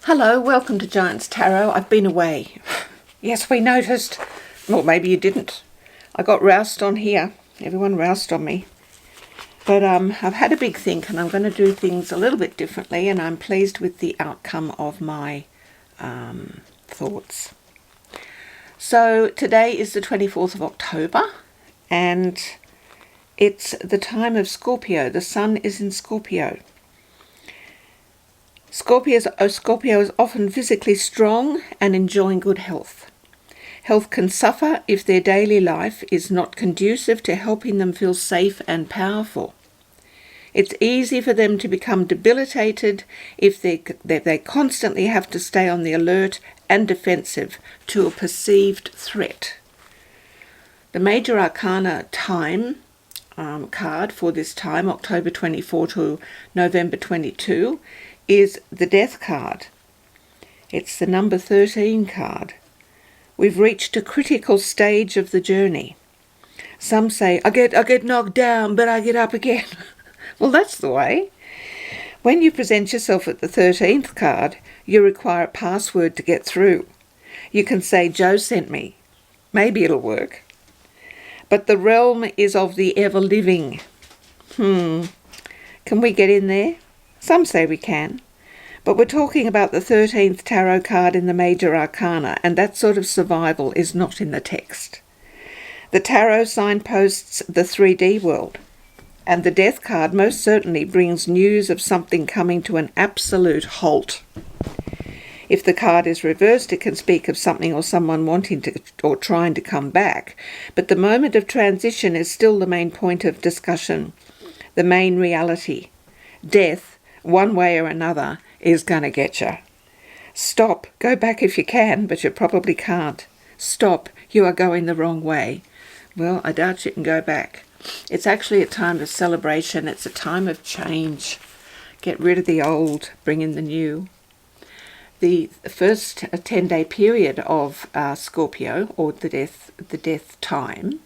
Hello, welcome to Giants Tarot. I've been away. Yes, we noticed. Well, maybe you didn't. I got roused on here. Everyone roused on me. But I've had a big think and I'm going to do things a little bit differently, and I'm pleased with the outcome of my thoughts. So today is the 24th of October and it's the time of Scorpio. The sun is in Scorpio. Scorpio is often physically strong and enjoying good health. Health can suffer if their daily life is not conducive to helping them feel safe and powerful. It's easy for them to become debilitated if they constantly have to stay on the alert and defensive to a perceived threat. The Major Arcana time card for this time, October 24 to November 22, is the Death card. It's the number 13 card. We've reached a critical stage of the journey. Some say, I get knocked down, but I get up again. Well, that's the way. When you present yourself at the 13th card, you require a password to get through. You can say, Joe sent me. Maybe it'll work. But the realm is of the ever-living. Can we get in there? Some say we can. But we're talking about the 13th tarot card in the Major Arcana, and that sort of survival is not in the text. The tarot signposts the 3D world, and the Death card most certainly brings news of something coming to an absolute halt. If the card is reversed, it can speak of something or someone wanting to or trying to come back, but the moment of transition is still the main point of discussion, the main reality. Death, one way or another, is going to get you. Stop, go back if you can, but you probably can't. Stop, you are going the wrong way. Well, I doubt you can go back. It's actually a time of celebration. It's a time of change. Get rid of the old, bring in the new. The first 10-day period of Scorpio, or the death time,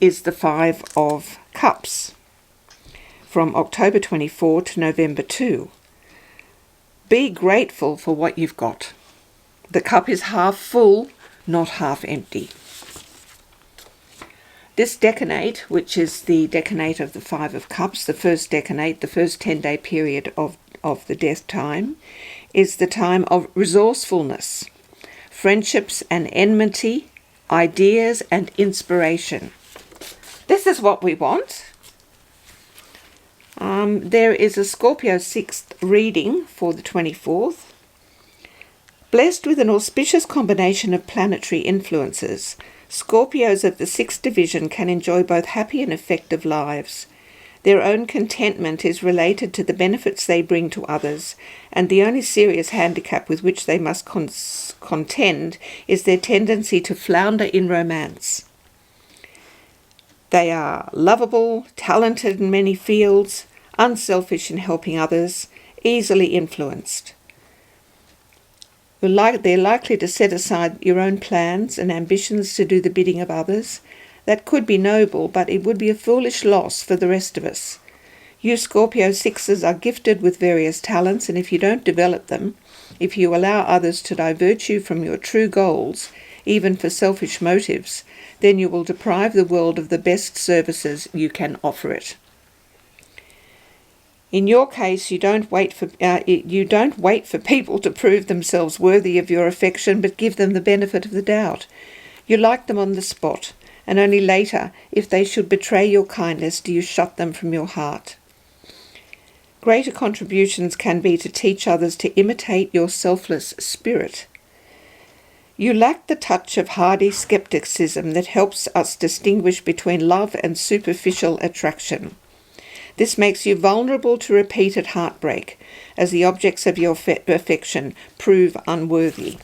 is the 5 of Cups, from October 24 to November 2. Be grateful for what you've got. The cup is half full, not half empty. This decanate, which is the decanate of the 5 of Cups, the first decanate, the first 10-day period of the death time, is the time of resourcefulness, friendships and enmity, ideas and inspiration. This is what we want. There is a Scorpio 6th reading for the 24th. Blessed with an auspicious combination of planetary influences, Scorpios of the 6th division can enjoy both happy and effective lives. Their own contentment is related to the benefits they bring to others, and the only serious handicap with which they must contend is their tendency to flounder in romance. They are lovable, talented in many fields, unselfish in helping others, easily influenced. They're likely to set aside your own plans and ambitions to do the bidding of others. That could be noble, but it would be a foolish loss for the rest of us. You Scorpio 6s are gifted with various talents, and if you don't develop them, if you allow others to divert you from your true goals, even for selfish motives, then you will deprive the world of the best services you can offer it. In your case, you don't wait for people to prove themselves worthy of your affection, but give them the benefit of the doubt. You like them on the spot, and only later, if they should betray your kindness, do you shut them from your heart. Greater contributions can be to teach others to imitate your selfless spirit. You lack the touch of hardy skepticism that helps us distinguish between love and superficial attraction. This makes you vulnerable to repeated heartbreak, as the objects of your affection prove unworthy.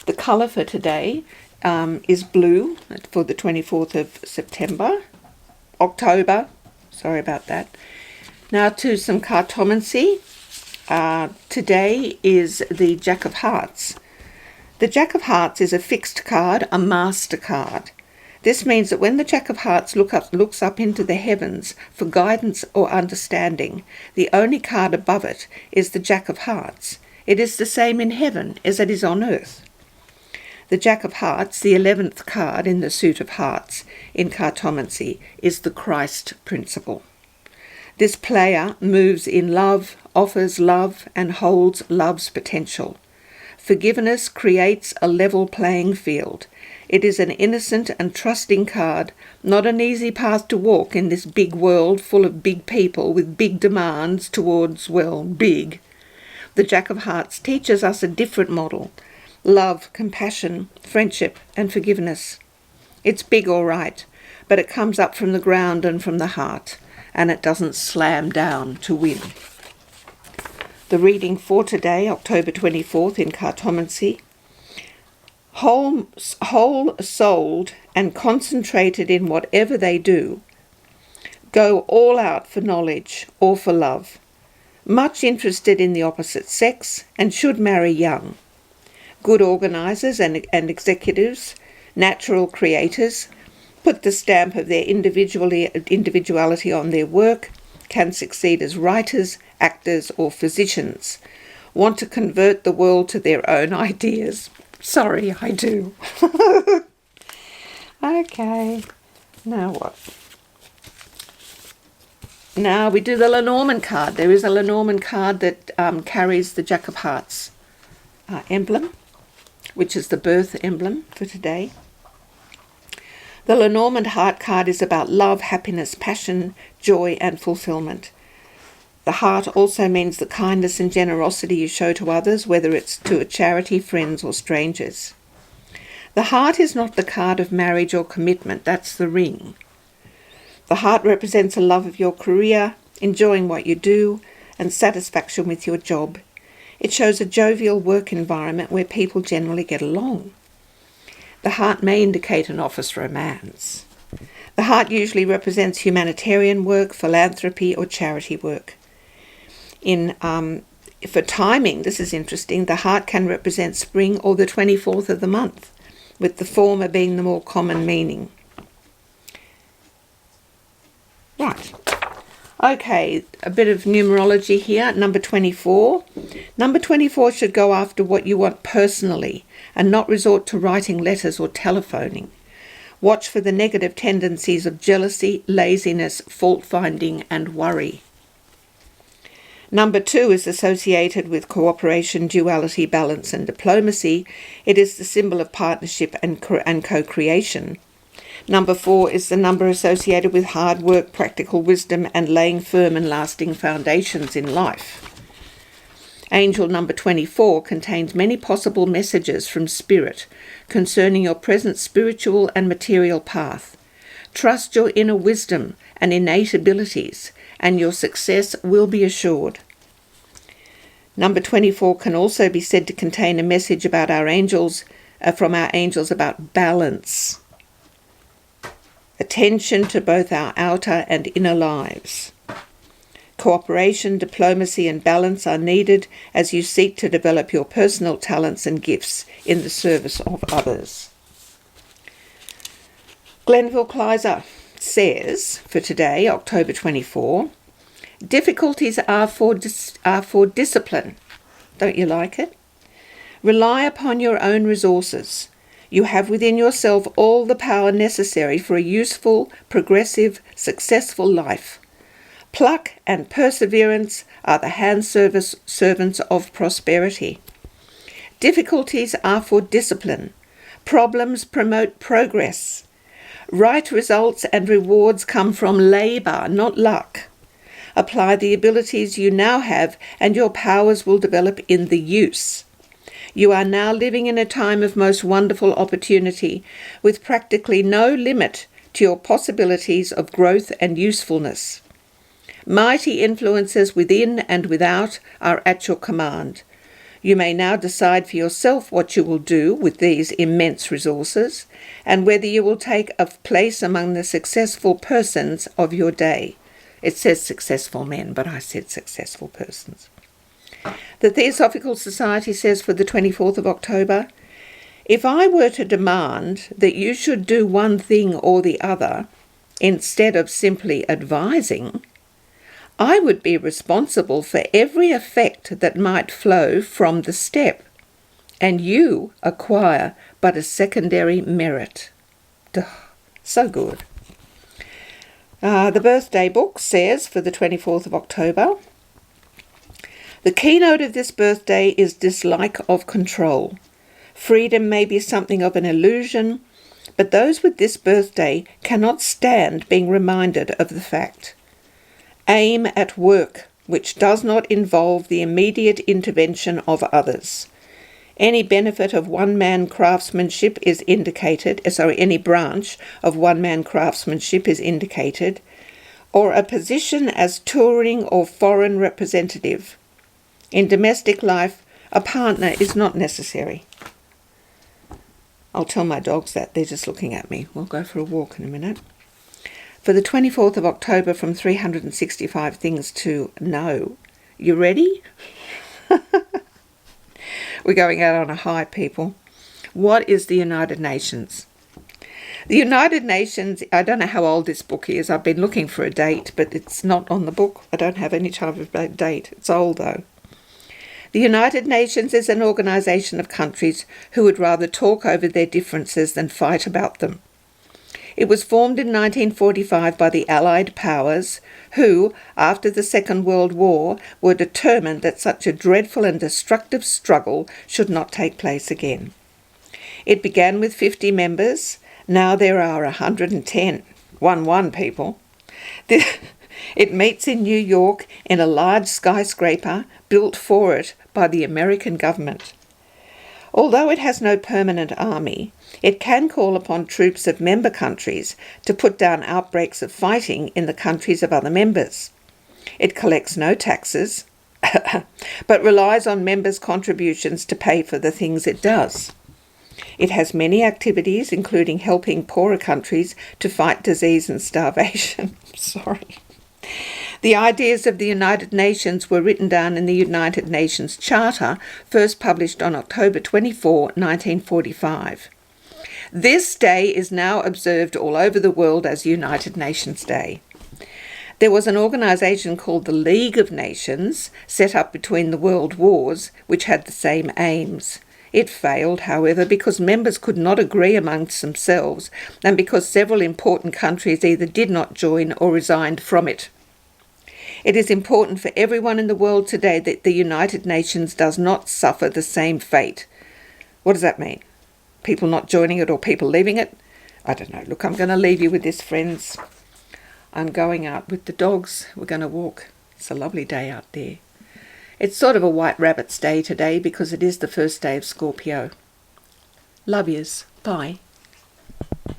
The colour for today is blue for the 24th of October. Sorry about that. Now to some cartomancy. Today is the Jack of Hearts. The Jack of Hearts is a fixed card, a master card. This means that when the Jack of Hearts looks up into the heavens for guidance or understanding, the only card above it is the Jack of Hearts. It is the same in heaven as it is on earth. The Jack of Hearts, the 11th card in the suit of hearts in cartomancy, is the Christ principle. This player moves in love, offers love, and holds love's potential. Forgiveness creates a level playing field. It is an innocent and trusting card, not an easy path to walk in this big world full of big people with big demands towards, well, big. The Jack of Hearts teaches us a different model: love, compassion, friendship, and forgiveness. It's big, all right, but it comes up from the ground and from the heart, and it doesn't slam down to win. The reading for today, October 24th in cartomancy: whole-souled and concentrated in whatever they do. Go all out for knowledge or for love. Much interested in the opposite sex and should marry young. Good organisers and executives, natural creators, put the stamp of their individuality on their work, can succeed as writers, actors or physicians. Want to convert the world to their own ideas. Sorry, I do. Okay, now what? Now we do the Lenormand card. There is a Lenormand card that carries the Jack of Hearts emblem, which is the birth emblem for today. The Lenormand heart card is about love, happiness, passion, joy and fulfillment. The heart also means the kindness and generosity you show to others, whether it's to a charity, friends or strangers. The heart is not the card of marriage or commitment, that's the ring. The heart represents a love of your career, enjoying what you do, and satisfaction with your job. It shows a jovial work environment where people generally get along. The heart may indicate an office romance. The heart usually represents humanitarian work, philanthropy or charity work. For timing, this is interesting, the heart can represent spring or the 24th of the month, with the former being the more common meaning. Right. Okay, a bit of numerology here. Number 24. Number 24 should go after what you want personally and not resort to writing letters or telephoning. Watch for the negative tendencies of jealousy, laziness, fault-finding and worry. Number 2 is associated with cooperation, duality, balance and diplomacy. It is the symbol of partnership and co-creation. Number 4 is the number associated with hard work, practical wisdom and laying firm and lasting foundations in life. Angel number 24 contains many possible messages from Spirit concerning your present spiritual and material path. Trust your inner wisdom and innate abilities, and your success will be assured. Number 24 can also be said to contain a message about our angels, from our angels about balance. Attention to both our outer and inner lives. Cooperation, diplomacy and balance are needed as you seek to develop your personal talents and gifts in the service of others. Glenville Kleiser says, for today, October 24, difficulties are for discipline. Don't you like it? Rely upon your own resources. You have within yourself all the power necessary for a useful, progressive, successful life. Pluck and perseverance are the hand servants of prosperity. Difficulties are for discipline. Problems promote progress. Right results and rewards come from labour, not luck. Apply the abilities you now have and your powers will develop in the use. You are now living in a time of most wonderful opportunity, with practically no limit to your possibilities of growth and usefulness. Mighty influences within and without are at your command. You may now decide for yourself what you will do with these immense resources, and whether you will take a place among the successful persons of your day. It says successful men, but I said successful persons. The Theosophical Society says for the 24th of October, if I were to demand that you should do one thing or the other, instead of simply advising, I would be responsible for every effect that might flow from the step, and you acquire but a secondary merit. Duh, so good. The birthday book says for the 24th of October, the keynote of this birthday is dislike of control. Freedom may be something of an illusion, but those with this birthday cannot stand being reminded of the fact. Aim at work which does not involve the immediate intervention of others. Any benefit of one-man craftsmanship is indicated, any branch of one-man craftsmanship is indicated, or a position as touring or foreign representative. In domestic life, a partner is not necessary. I'll tell my dogs that, they're just looking at me. We'll go for a walk in a minute. For the 24th of October from 365 Things to Know. You ready? We're going out on a high, people. What is the United Nations? The United Nations, I don't know how old this book is. I've been looking for a date, but it's not on the book. I don't have any type of date. It's old, though. The United Nations is an organisation of countries who would rather talk over their differences than fight about them. It was formed in 1945 by the Allied powers who, after the Second World War, were determined that such a dreadful and destructive struggle should not take place again. It began with 50 members. Now there are 110. 1-1, people. It meets in New York in a large skyscraper built for it by the American government. Although it has no permanent army, it can call upon troops of member countries to put down outbreaks of fighting in the countries of other members. It collects no taxes, but relies on members' contributions to pay for the things it does. It has many activities, including helping poorer countries to fight disease and starvation. Sorry. The ideas of the United Nations were written down in the United Nations Charter, first published on October 24, 1945. This day is now observed all over the world as United Nations Day. There was an organisation called the League of Nations, set up between the world wars, which had the same aims. It failed, however, because members could not agree amongst themselves, and because several important countries either did not join or resigned from it. It is important for everyone in the world today that the United Nations does not suffer the same fate. What does that mean? People not joining it or people leaving it? I don't know. Look, I'm going to leave you with this, friends. I'm going out with the dogs. We're going to walk. It's a lovely day out there. It's sort of a white rabbit's day today because it is the first day of Scorpio. Love yous. Bye.